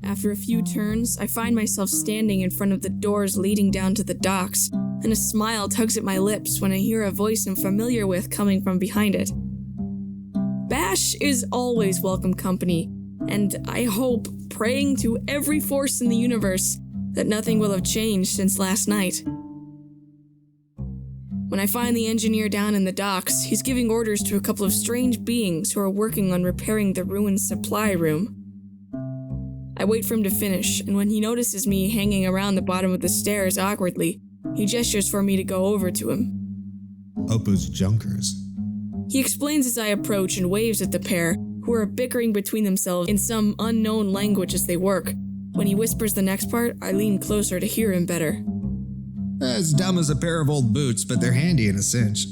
After a few turns, I find myself standing in front of the doors leading down to the docks, and a smile tugs at my lips when I hear a voice I'm familiar with coming from behind it. Bash is always welcome company, and I hope, praying to every force in the universe, that nothing will have changed since last night. When I find the engineer down in the docks, he's giving orders to a couple of strange beings who are working on repairing the ruined supply room. I wait for him to finish, and when he notices me hanging around the bottom of the stairs awkwardly, he gestures for me to go over to him. Opo's junkers. He explains as I approach and waves at the pair, who are bickering between themselves in some unknown language as they work. When he whispers the next part, I lean closer to hear him better. As dumb as a pair of old boots, but they're handy in a cinch.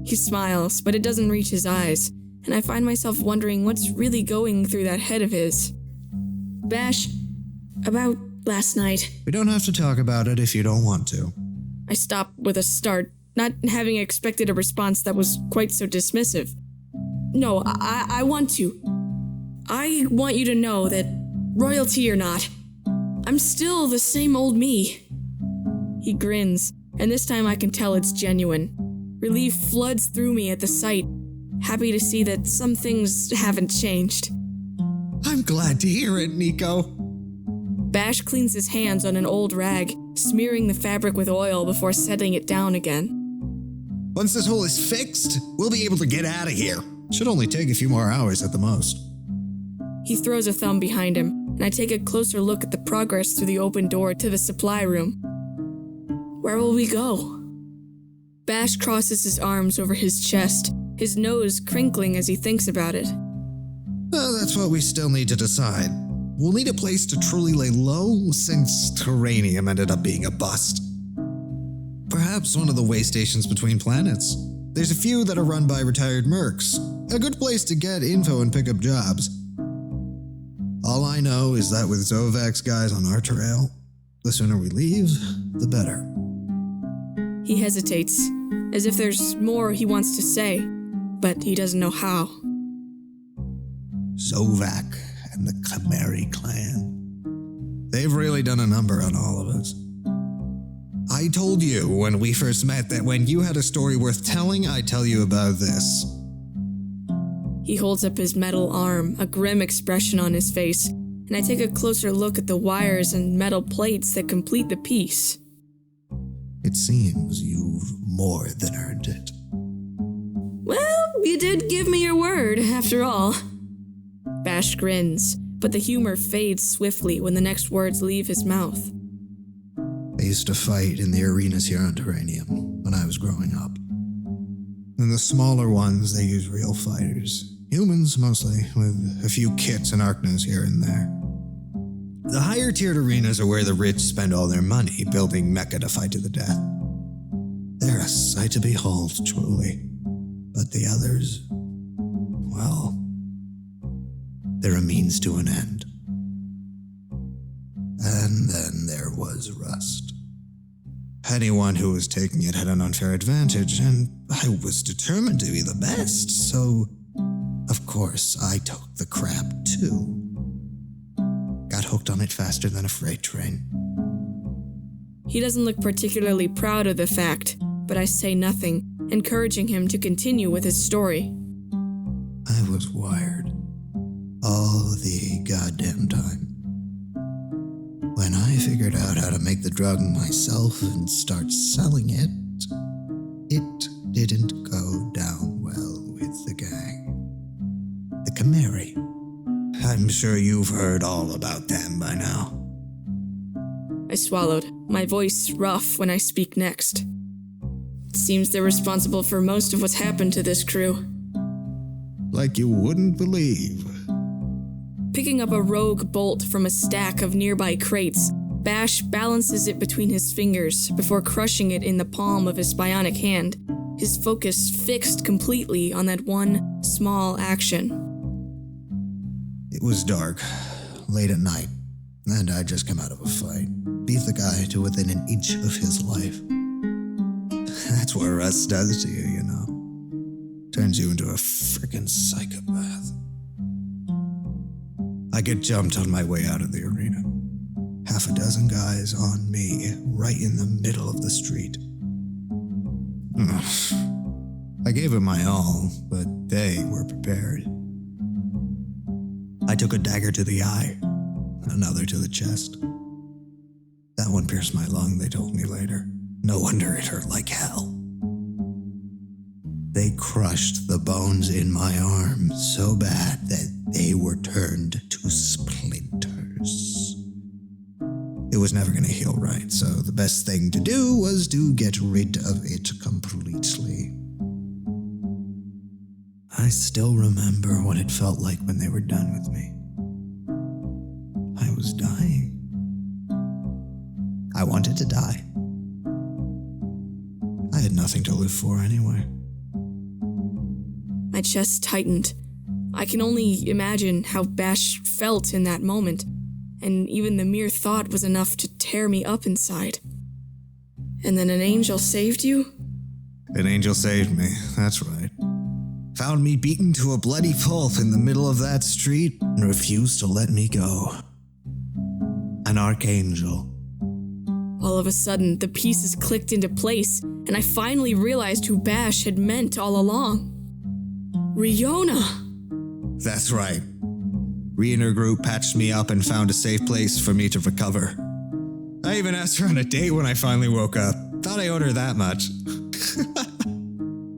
He smiles, but it doesn't reach his eyes, and I find myself wondering what's really going through that head of his. Bash, about last night. We don't have to talk about it if you don't want to. I stop with a start, not having expected a response that was quite so dismissive. No, I want to. I want you to know that, royalty or not, I'm still the same old me. He grins, and this time I can tell it's genuine. Relief floods through me at the sight, happy to see that some things haven't changed. I'm glad to hear it, Nico. Bash cleans his hands on an old rag, smearing the fabric with oil before setting it down again. Once this hole is fixed, we'll be able to get out of here. Should only take a few more hours at the most. He throws a thumb behind him, and I take a closer look at the progress through the open door to the supply room. Where will we go? Bash crosses his arms over his chest, his nose crinkling as he thinks about it. That's what we still need to decide. We'll need a place to truly lay low since Terranium ended up being a bust. Perhaps one of the way stations between planets. There's a few that are run by retired mercs. A good place to get info and pick up jobs. All I know is that with Zovax guys on our trail, the sooner we leave, the better. He hesitates, as if there's more he wants to say, but he doesn't know how. Zovac and the Chimeri clan. They've really done a number on all of us. I told you when we first met that when you had a story worth telling, I'd tell you about this. He holds up his metal arm, a grim expression on his face, and I take a closer look at the wires and metal plates that complete the piece. It seems you've more than earned it. Well, you did give me your word, after all. Bash grins, but the humor fades swiftly when the next words leave his mouth. I used to fight in the arenas here on Terranium when I was growing up. In the smaller ones, they use real fighters. Humans, mostly, with a few kits and Arcnas here and there. The higher-tiered arenas are where the rich spend all their money building mecha to fight to the death. They're a sight to behold, truly. But the others, well, they're a means to an end. And then there was Rust. Anyone who was taking it had an unfair advantage, and I was determined to be the best, so of course I took the crap too. Got hooked on it faster than a freight train. He doesn't look particularly proud of the fact, but I say nothing, encouraging him to continue with his story. I was wired. All the goddamn time. When I figured out how to make the drug myself and start selling it, it didn't go down well with the gang. The Chimeri. I'm sure you've heard all about them by now. I swallowed, my voice rough when I speak next. It seems they're responsible for most of what's happened to this crew. Like you wouldn't believe. Picking up a rogue bolt from a stack of nearby crates, Bash balances it between his fingers before crushing it in the palm of his bionic hand, his focus fixed completely on that one small action. It was dark, late at night, and I'd just come out of a fight. Beat the guy to within an inch of his life. That's what Rust does to you, you know. Turns you into a frickin' psychopath. I get jumped on my way out of the arena. Half a dozen guys on me, right in the middle of the street. I gave it my all, but they were prepared. I took a dagger to the eye, another to the chest. That one pierced my lung, they told me later. No wonder it hurt like hell. They crushed the bones in my arm so bad that they were turned to splinters. It was never going to heal right, so the best thing to do was to get rid of it completely. I still remember what it felt like when they were done with me. I was dying. I wanted to die. I had nothing to live for anyway. My chest tightened. I can only imagine how Bash felt in that moment, and even the mere thought was enough to tear me up inside. And then an angel saved you? An angel saved me, that's right. Found me beaten to a bloody pulp in the middle of that street and refused to let me go. An archangel. All of a sudden, the pieces clicked into place, and I finally realized who Bash had meant all along. Riona! That's right. Reener Group patched me up and found a safe place for me to recover. I even asked her on a date when I finally woke up. Thought I owed her that much.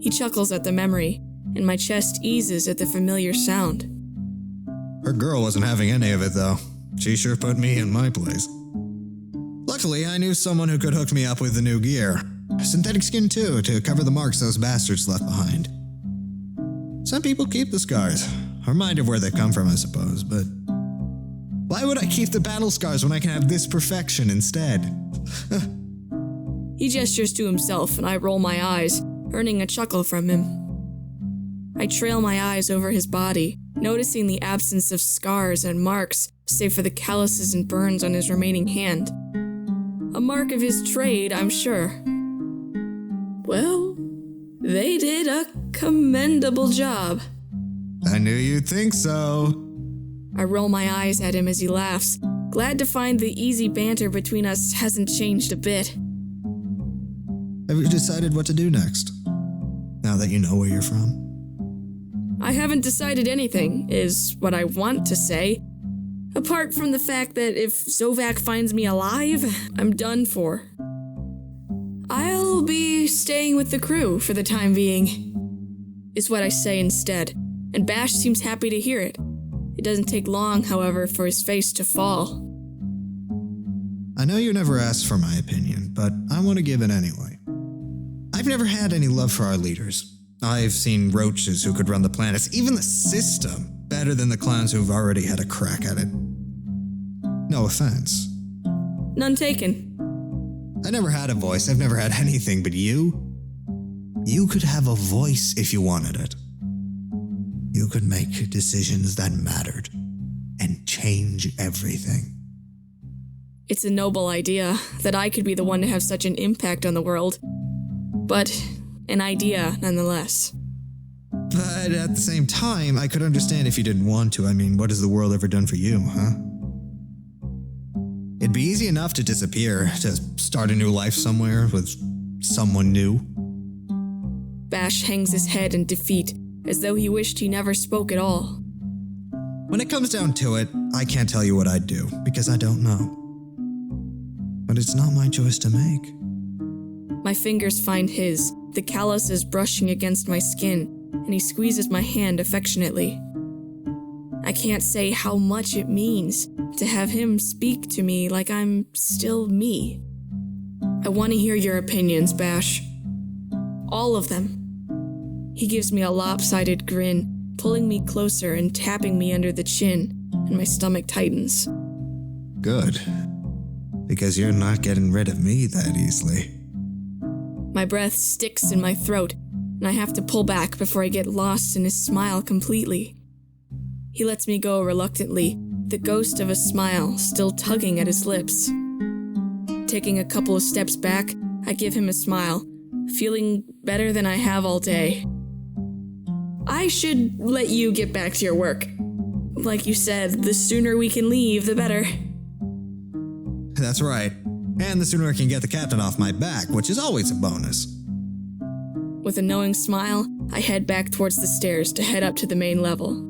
He chuckles at the memory, and my chest eases at the familiar sound. Her girl wasn't having any of it, though. She sure put me in my place. Luckily, I knew someone who could hook me up with the new gear. Synthetic skin, too, to cover the marks those bastards left behind. Some people keep the scars. A reminder of where they come from, I suppose, but why would I keep the battle scars when I can have this perfection instead? He gestures to himself, and I roll my eyes, earning a chuckle from him. I trail my eyes over his body, noticing the absence of scars and marks, save for the calluses and burns on his remaining hand. A mark of his trade, I'm sure. Well, they did a commendable job. I knew you'd think so. I roll my eyes at him as he laughs, glad to find the easy banter between us hasn't changed a bit. Have you decided what to do next? Now that you know where you're from? I haven't decided anything, is what I want to say. Apart from the fact that if Zovac finds me alive, I'm done for. I'll be staying with the crew for the time being, is what I say instead, and Bash seems happy to hear it. It doesn't take long, however, for his face to fall. I know you never asked for my opinion, but I want to give it anyway. I've never had any love for our leaders. I've seen roaches who could run the planets, even the system, better than the clowns who've already had a crack at it. No offense. None taken. I never had a voice, I've never had anything, but you could have a voice if you wanted it. You could make decisions that mattered and change everything. It's a noble idea that I could be the one to have such an impact on the world. But an idea nonetheless. But at the same time, I could understand if you didn't want to. I mean, what has the world ever done for you, huh? It'd be easy enough to disappear, to start a new life somewhere with someone new. Bash hangs his head in defeat, as though he wished he never spoke at all. When it comes down to it, I can't tell you what I'd do, because I don't know. But it's not my choice to make. My fingers find his, the calluses brushing against my skin, and he squeezes my hand affectionately. I can't say how much it means to have him speak to me like I'm still me. I want to hear your opinions, Bash. All of them. He gives me a lopsided grin, pulling me closer and tapping me under the chin, and my stomach tightens. Good. Because you're not getting rid of me that easily. My breath sticks in my throat, and I have to pull back before I get lost in his smile completely. He lets me go reluctantly, the ghost of a smile still tugging at his lips. Taking a couple of steps back, I give him a smile, feeling better than I have all day. I should let you get back to your work. Like you said, the sooner we can leave, the better. That's right. And the sooner I can get the captain off my back, which is always a bonus. With a knowing smile, I head back towards the stairs to head up to the main level.